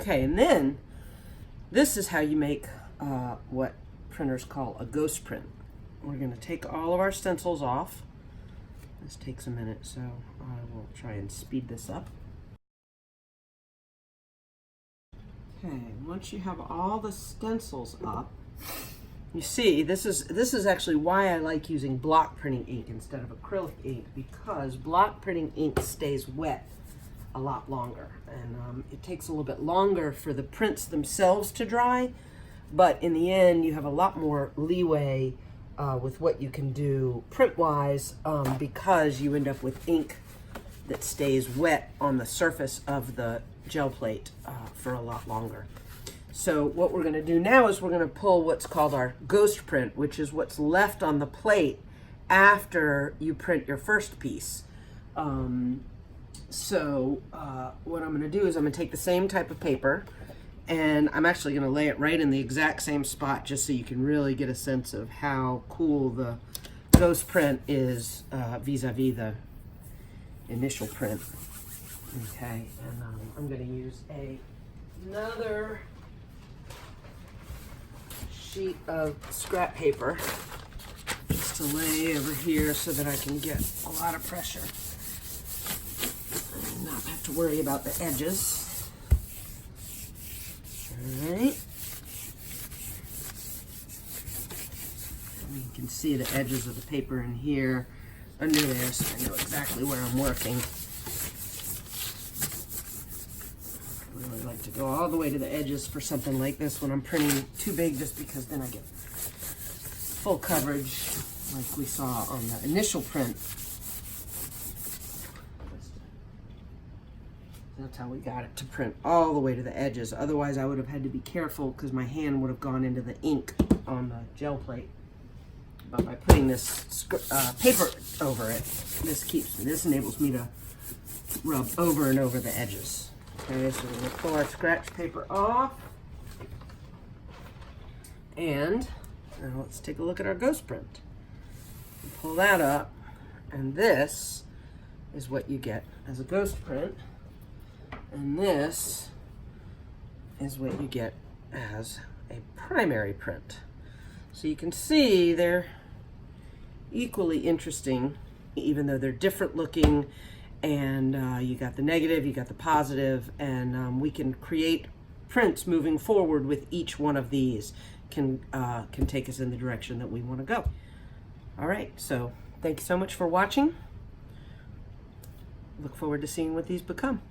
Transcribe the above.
Okay, and then this is how you make what printers call a ghost print. We're going to take all of our stencils off. This takes a minute, so I will try and speed this up. Okay, once you have all the stencils up, you see this is actually why I like using block printing ink instead of acrylic ink, because block printing ink stays wet a lot longer, and it takes a little bit longer for the prints themselves to dry, but in the end you have a lot more leeway with what you can do print-wise, because you end up with ink that stays wet on the surface of the gel plate for a lot longer. So what we're going to do now is we're going to pull what's called our ghost print, which is what's left on the plate after you print your first piece. What I'm going to do is I'm going to take the same type of paper, and I'm actually going to lay it right in the exact same spot just so you can really get a sense of how cool the ghost print is vis-a-vis the initial print. Okay, and I'm going to use another sheet of scrap paper just to lay over here so that I can get a lot of pressure and not have to worry about the edges. All right. And you can see the edges of the paper in here under there, so I know exactly where I'm working. I really like to go all the way to the edges for something like this when I'm printing too big, just because then I get full coverage like we saw on the initial print. That's how we got it to print all the way to the edges. Otherwise I would have had to be careful because my hand would have gone into the ink on the gel plate. But by putting this paper over it, this enables me to rub over and over the edges. Okay, so we're going to pull our scratch paper off. And now let's take a look at our ghost print. Pull that up, and this is what you get as a ghost print. And this is what you get as a primary print. So you can see they're equally interesting, even though they're different looking, and you got the negative, you got the positive, and we can create prints moving forward with each one of these. Can take us in the direction that we want to go. All right, so thank you so much for watching. Look forward to seeing what these become.